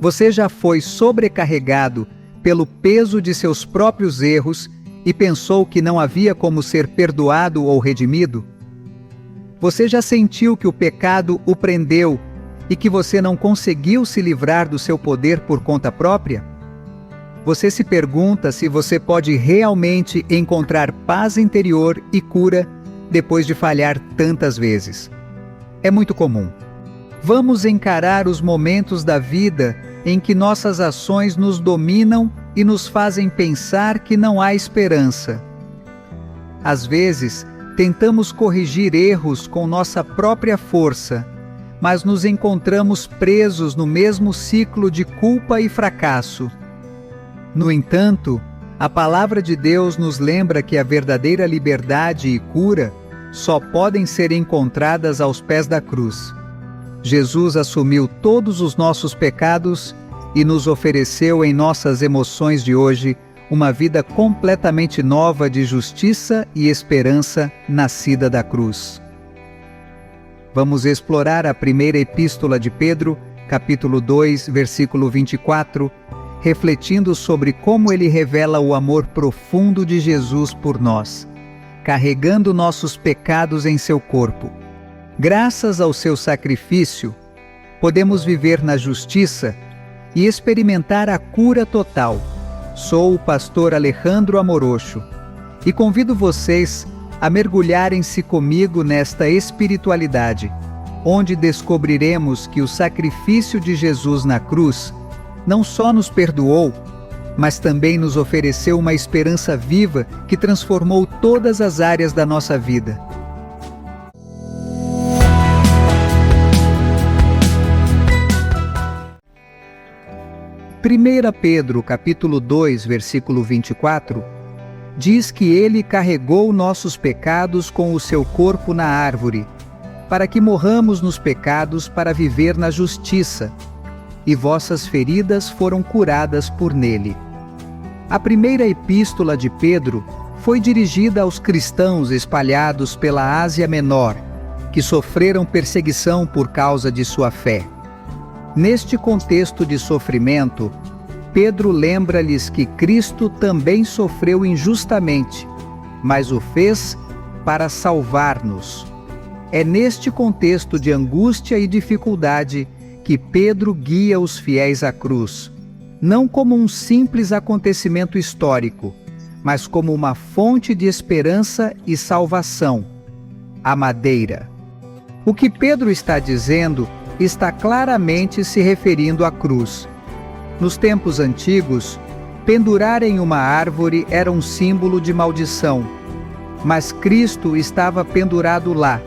Você já foi sobrecarregado pelo peso de seus próprios erros e pensou que não havia como ser perdoado ou redimido? Você já sentiu que o pecado o prendeu e que você não conseguiu se livrar do seu poder por conta própria? Você se pergunta se você pode realmente encontrar paz interior e cura depois de falhar tantas vezes. É muito comum. Vamos encarar os momentos da vida em que nossas ações nos dominam e nos fazem pensar que não há esperança. Às vezes, tentamos corrigir erros com nossa própria força, mas nos encontramos presos no mesmo ciclo de culpa e fracasso. No entanto, a palavra de Deus nos lembra que a verdadeira liberdade e cura só podem ser encontradas aos pés da cruz. Jesus assumiu todos os nossos pecados e nos ofereceu em nossas emoções de hoje uma vida completamente nova de justiça e esperança nascida da cruz. Vamos explorar a primeira epístola de Pedro, capítulo 2, versículo 24, refletindo sobre como ele revela o amor profundo de Jesus por nós, carregando nossos pecados em seu corpo. Graças ao seu sacrifício, podemos viver na justiça e experimentar a cura total. Sou o pastor Alejandro Amorocho e convido vocês a mergulharem-se comigo nesta espiritualidade, onde descobriremos que o sacrifício de Jesus na cruz não só nos perdoou, mas também nos ofereceu uma esperança viva que transformou todas as áreas da nossa vida. Primeira Pedro, capítulo 2, versículo 24, diz que ele carregou nossos pecados com o seu corpo na árvore, para que morramos nos pecados para viver na justiça, e vossas feridas foram curadas por nele. A primeira epístola de Pedro foi dirigida aos cristãos espalhados pela Ásia Menor, que sofreram perseguição por causa de sua fé. Neste contexto de sofrimento, Pedro lembra-lhes que Cristo também sofreu injustamente, mas o fez para salvar-nos. É neste contexto de angústia e dificuldade que Pedro guia os fiéis à cruz, não como um simples acontecimento histórico, mas como uma fonte de esperança e salvação, a madeira. O que Pedro está dizendo está claramente se referindo à cruz. Nos tempos antigos, pendurar em uma árvore era um símbolo de maldição, mas Cristo estava pendurado lá,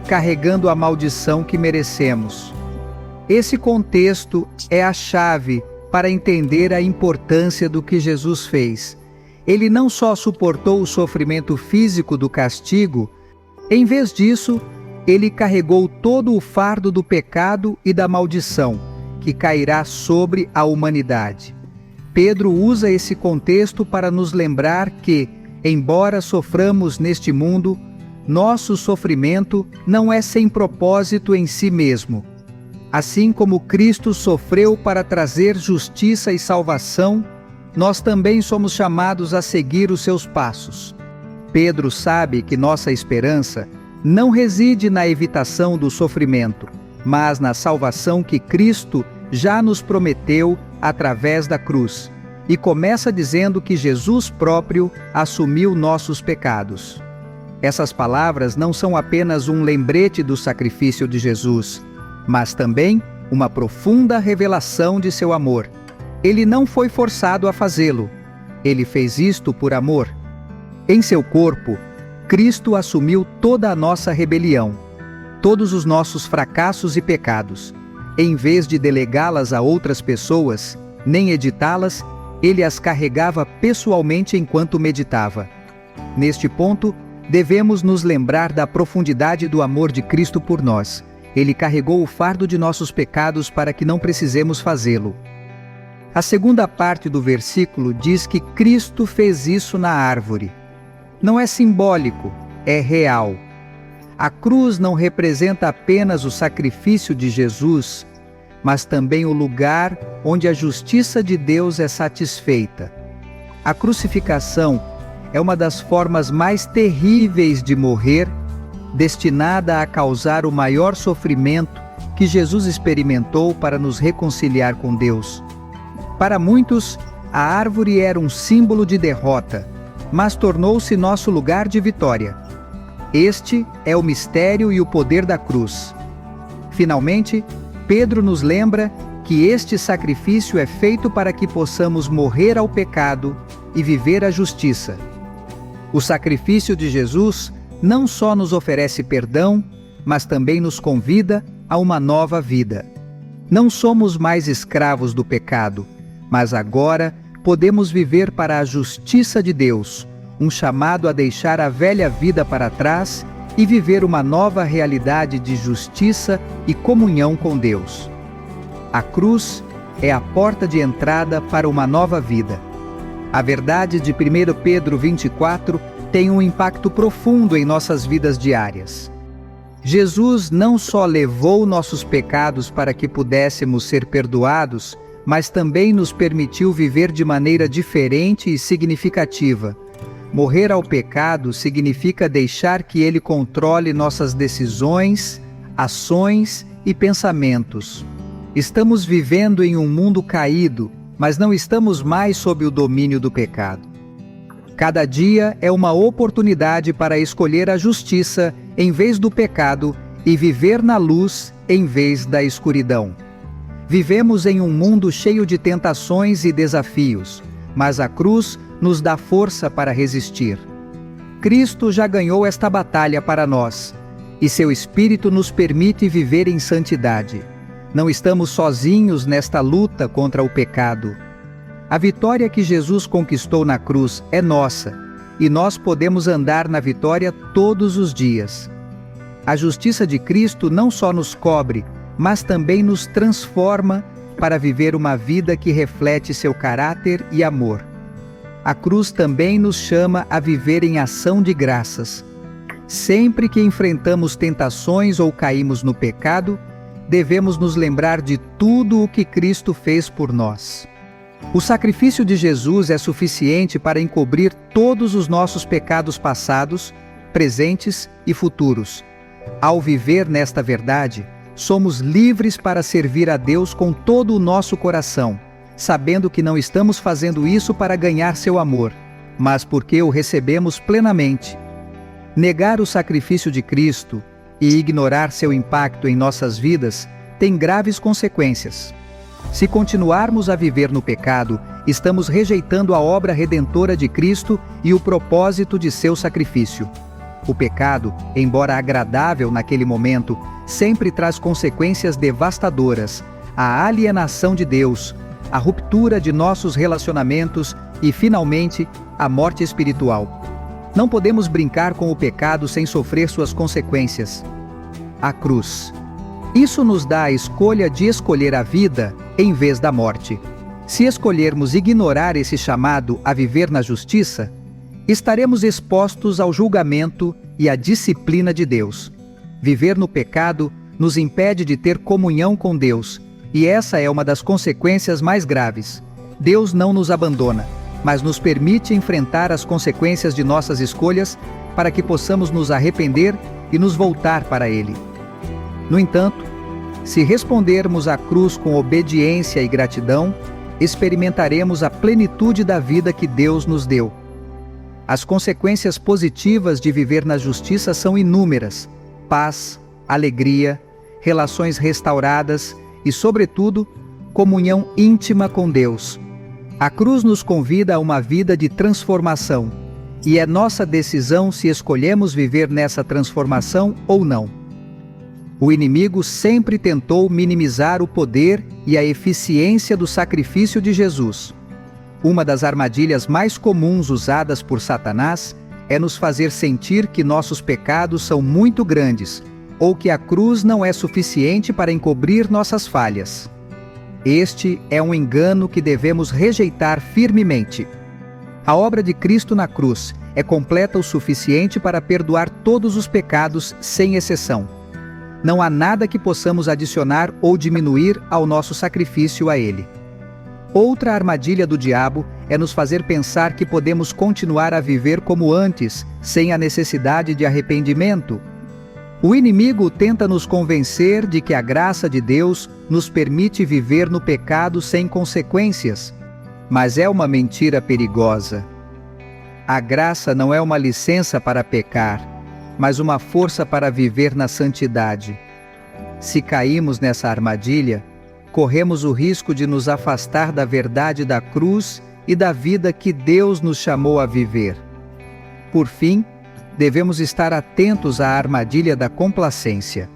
carregando a maldição que merecemos. Esse contexto é a chave para entender a importância do que Jesus fez. Ele não só suportou o sofrimento físico do castigo, em vez disso, ele carregou todo o fardo do pecado e da maldição, que cairá sobre a humanidade. Pedro usa esse contexto para nos lembrar que, embora soframos neste mundo, nosso sofrimento não é sem propósito em si mesmo. Assim como Cristo sofreu para trazer justiça e salvação, nós também somos chamados a seguir os seus passos. Pedro sabe que nossa esperança não reside na evitação do sofrimento, mas na salvação que Cristo já nos prometeu através da cruz, e começa dizendo que Jesus próprio assumiu nossos pecados. Essas palavras não são apenas um lembrete do sacrifício de Jesus, mas também uma profunda revelação de seu amor. Ele não foi forçado a fazê-lo, ele fez isto por amor. Em seu corpo, Cristo assumiu toda a nossa rebelião, todos os nossos fracassos e pecados. Em vez de delegá-las a outras pessoas, nem editá-las, ele as carregava pessoalmente enquanto meditava. Neste ponto, devemos nos lembrar da profundidade do amor de Cristo por nós. Ele carregou o fardo de nossos pecados para que não precisemos fazê-lo. A segunda parte do versículo diz que Cristo fez isso na árvore. Não é simbólico, é real. A cruz não representa apenas o sacrifício de Jesus, mas também o lugar onde a justiça de Deus é satisfeita. A crucificação é uma das formas mais terríveis de morrer, destinada a causar o maior sofrimento que Jesus experimentou para nos reconciliar com Deus. Para muitos, a árvore era um símbolo de derrota, mas tornou-se nosso lugar de vitória. Este é o mistério e o poder da cruz. Finalmente, Pedro nos lembra que este sacrifício é feito para que possamos morrer ao pecado e viver a justiça. O sacrifício de Jesus não só nos oferece perdão, mas também nos convida a uma nova vida. Não somos mais escravos do pecado, mas agora podemos viver para a justiça de Deus, um chamado a deixar a velha vida para trás e viver uma nova realidade de justiça e comunhão com Deus. A cruz é a porta de entrada para uma nova vida. A verdade de 1 Pedro 24 tem um impacto profundo em nossas vidas diárias. Jesus não só levou nossos pecados para que pudéssemos ser perdoados, mas também nos permitiu viver de maneira diferente e significativa. Morrer ao pecado significa deixar que ele controle nossas decisões, ações e pensamentos. Estamos vivendo em um mundo caído, mas não estamos mais sob o domínio do pecado. Cada dia é uma oportunidade para escolher a justiça em vez do pecado e viver na luz em vez da escuridão. Vivemos em um mundo cheio de tentações e desafios, mas a cruz nos dá força para resistir. Cristo já ganhou esta batalha para nós, e seu Espírito nos permite viver em santidade. Não estamos sozinhos nesta luta contra o pecado. A vitória que Jesus conquistou na cruz é nossa, e nós podemos andar na vitória todos os dias. A justiça de Cristo não só nos cobre, mas também nos transforma para viver uma vida que reflete seu caráter e amor. A cruz também nos chama a viver em ação de graças. Sempre que enfrentamos tentações ou caímos no pecado, devemos nos lembrar de tudo o que Cristo fez por nós. O sacrifício de Jesus é suficiente para encobrir todos os nossos pecados passados, presentes e futuros. Ao viver nesta verdade, somos livres para servir a Deus com todo o nosso coração, sabendo que não estamos fazendo isso para ganhar seu amor, mas porque o recebemos plenamente. Negar o sacrifício de Cristo e ignorar seu impacto em nossas vidas tem graves consequências. Se continuarmos a viver no pecado, estamos rejeitando a obra redentora de Cristo e o propósito de seu sacrifício. O pecado, embora agradável naquele momento, sempre traz consequências devastadoras: a alienação de Deus, a ruptura de nossos relacionamentos e, finalmente, a morte espiritual. Não podemos brincar com o pecado sem sofrer suas consequências. A cruz. Isso nos dá a escolha de escolher a vida em vez da morte. Se escolhermos ignorar esse chamado a viver na justiça, estaremos expostos ao julgamento e à disciplina de Deus. Viver no pecado nos impede de ter comunhão com Deus, e essa é uma das consequências mais graves. Deus não nos abandona, mas nos permite enfrentar as consequências de nossas escolhas para que possamos nos arrepender e nos voltar para Ele. No entanto, se respondermos à cruz com obediência e gratidão, experimentaremos a plenitude da vida que Deus nos deu. As consequências positivas de viver na justiça são inúmeras: paz, alegria, relações restauradas e, sobretudo, comunhão íntima com Deus. A cruz nos convida a uma vida de transformação, e é nossa decisão se escolhemos viver nessa transformação ou não. O inimigo sempre tentou minimizar o poder e a eficiência do sacrifício de Jesus. Uma das armadilhas mais comuns usadas por Satanás é nos fazer sentir que nossos pecados são muito grandes, ou que a cruz não é suficiente para encobrir nossas falhas. Este é um engano que devemos rejeitar firmemente. A obra de Cristo na cruz é completa o suficiente para perdoar todos os pecados sem exceção. Não há nada que possamos adicionar ou diminuir ao nosso sacrifício a Ele. Outra armadilha do diabo é nos fazer pensar que podemos continuar a viver como antes, sem a necessidade de arrependimento. O inimigo tenta nos convencer de que a graça de Deus nos permite viver no pecado sem consequências, mas é uma mentira perigosa. A graça não é uma licença para pecar, mas uma força para viver na santidade. Se caímos nessa armadilha, corremos o risco de nos afastar da verdade da cruz e da vida que Deus nos chamou a viver. Por fim, devemos estar atentos à armadilha da complacência.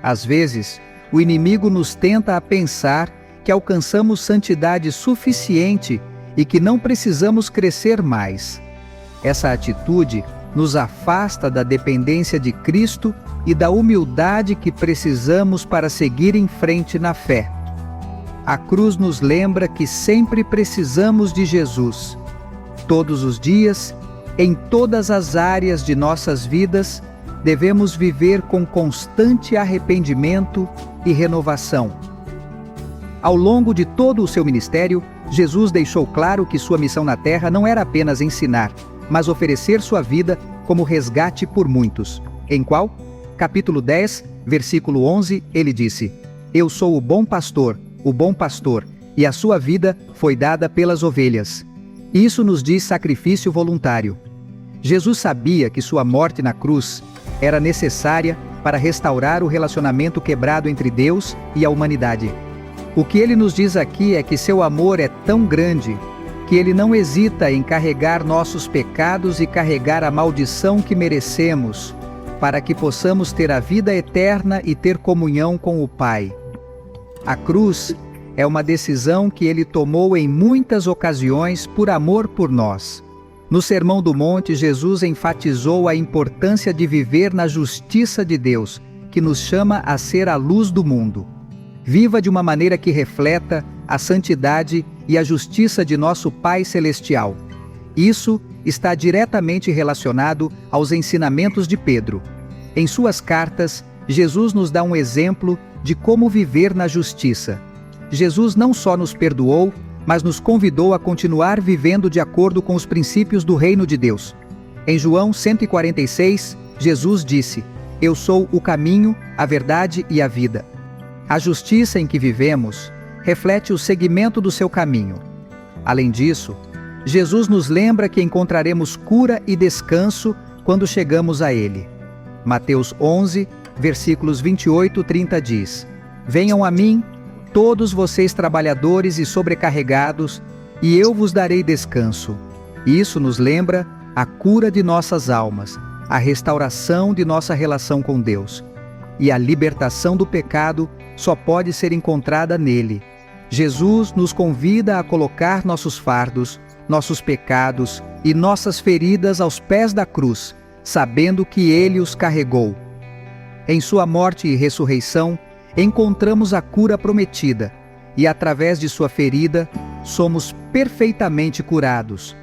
Às vezes, o inimigo nos tenta a pensar que alcançamos santidade suficiente e que não precisamos crescer mais. Essa atitude nos afasta da dependência de Cristo e da humildade que precisamos para seguir em frente na fé. A cruz nos lembra que sempre precisamos de Jesus. Todos os dias, em todas as áreas de nossas vidas, devemos viver com constante arrependimento e renovação. Ao longo de todo o seu ministério, Jesus deixou claro que sua missão na terra não era apenas ensinar, mas oferecer sua vida como resgate por muitos. Em qual? Capítulo 10, versículo 11, ele disse: Eu sou o bom pastor, e a sua vida foi dada pelas ovelhas. Isso nos diz sacrifício voluntário. Jesus sabia que sua morte na cruz era necessária para restaurar o relacionamento quebrado entre Deus e a humanidade. O que ele nos diz aqui é que seu amor é tão grande que ele não hesita em carregar nossos pecados e carregar a maldição que merecemos, para que possamos ter a vida eterna e ter comunhão com o Pai. A cruz é uma decisão que ele tomou em muitas ocasiões por amor por nós. No Sermão do Monte, Jesus enfatizou a importância de viver na justiça de Deus, que nos chama a ser a luz do mundo. Viva de uma maneira que refleta a santidade e a justiça de nosso Pai Celestial. Isso está diretamente relacionado aos ensinamentos de Pedro. Em suas cartas, Jesus nos dá um exemplo de como viver na justiça. Jesus não só nos perdoou, mas nos convidou a continuar vivendo de acordo com os princípios do reino de Deus. Em João 146, Jesus disse: Eu sou o caminho, a verdade e a vida. A justiça em que vivemos reflete o seguimento do seu caminho. Além disso, Jesus nos lembra que encontraremos cura e descanso quando chegamos a Ele. Mateus 11, versículos 28 e 30 diz: Venham a mim, todos vocês trabalhadores e sobrecarregados, e eu vos darei descanso. Isso nos lembra a cura de nossas almas, a restauração de nossa relação com Deus. E a libertação do pecado só pode ser encontrada nele. Jesus nos convida a colocar nossos fardos, nossos pecados e nossas feridas aos pés da cruz, sabendo que Ele os carregou. Em sua morte e ressurreição, encontramos a cura prometida, e através de sua ferida, somos perfeitamente curados.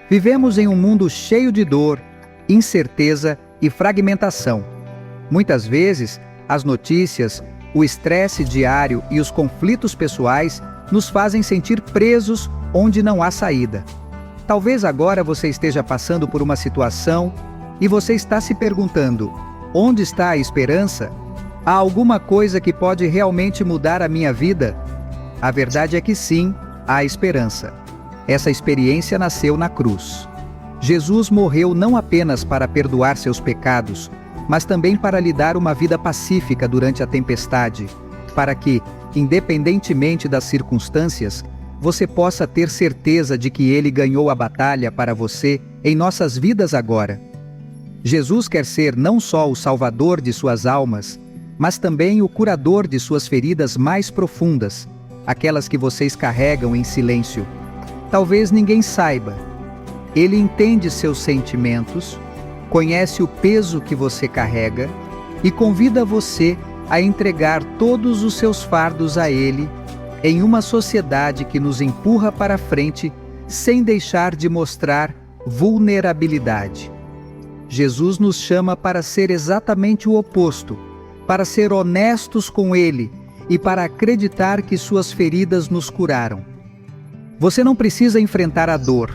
Vivemos em um mundo cheio de dor, incerteza e fragmentação. Muitas vezes, as notícias, o estresse diário e os conflitos pessoais nos fazem sentir presos onde não há saída. Talvez agora você esteja passando por uma situação e você está se perguntando: onde está a esperança? Há alguma coisa que pode realmente mudar a minha vida? A verdade é que sim, há esperança. Essa experiência nasceu na cruz. Jesus morreu não apenas para perdoar seus pecados, mas também para lhe dar uma vida pacífica durante a tempestade, para que, independentemente das circunstâncias, você possa ter certeza de que Ele ganhou a batalha para você em nossas vidas agora. Jesus quer ser não só o Salvador de suas almas, mas também o curador de suas feridas mais profundas, aquelas que vocês carregam em silêncio. Talvez ninguém saiba. Ele entende seus sentimentos, conhece o peso que você carrega e convida você a entregar todos os seus fardos a Ele em uma sociedade que nos empurra para frente sem deixar de mostrar vulnerabilidade. Jesus nos chama para ser exatamente o oposto, para ser honestos com Ele e para acreditar que suas feridas nos curaram. Você não precisa enfrentar a dor.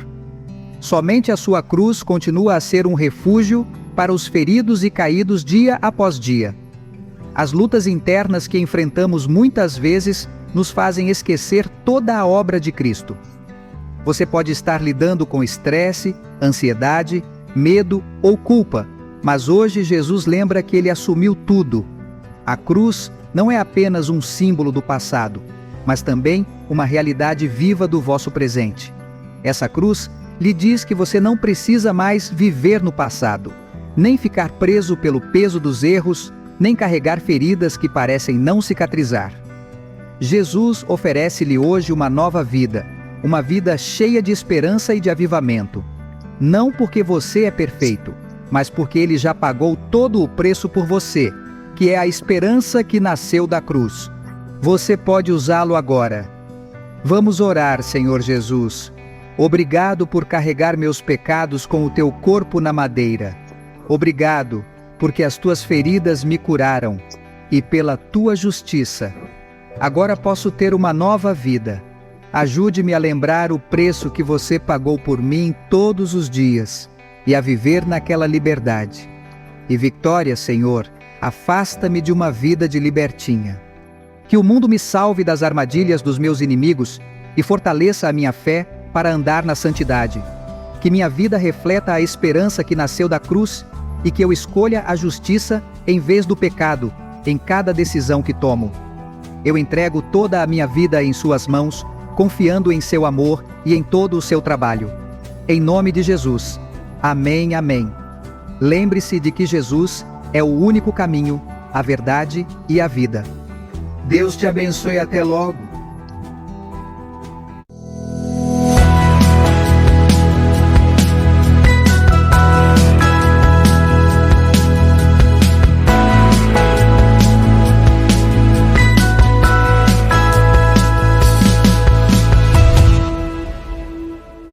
Somente a sua cruz continua a ser um refúgio para os feridos e caídos dia após dia. As lutas internas que enfrentamos muitas vezes nos fazem esquecer toda a obra de Cristo. Você pode estar lidando com estresse, ansiedade, medo ou culpa, mas hoje Jesus lembra que Ele assumiu tudo. A cruz não é apenas um símbolo do passado, mas também uma realidade viva do vosso presente. Essa cruz lhe diz que você não precisa mais viver no passado, nem ficar preso pelo peso dos erros, nem carregar feridas que parecem não cicatrizar. Jesus oferece-lhe hoje uma nova vida, uma vida cheia de esperança e de avivamento. Não porque você é perfeito, mas porque Ele já pagou todo o preço por você, que é a esperança que nasceu da cruz. Você pode usá-lo agora. Vamos orar, Senhor Jesus. Obrigado por carregar meus pecados com o teu corpo na madeira. Obrigado, porque as tuas feridas me curaram, e pela tua justiça. Agora posso ter uma nova vida. Ajude-me a lembrar o preço que você pagou por mim todos os dias, e a viver naquela liberdade. E vitória, Senhor, afasta-me de uma vida de libertinha. Que o mundo me salve das armadilhas dos meus inimigos e fortaleça a minha fé para andar na santidade. Que minha vida refleta a esperança que nasceu da cruz e que eu escolha a justiça em vez do pecado em cada decisão que tomo. Eu entrego toda a minha vida em suas mãos, confiando em seu amor e em todo o seu trabalho. Em nome de Jesus. Amém, amém. Lembre-se de que Jesus é o único caminho, a verdade e a vida. Deus te abençoe, até logo.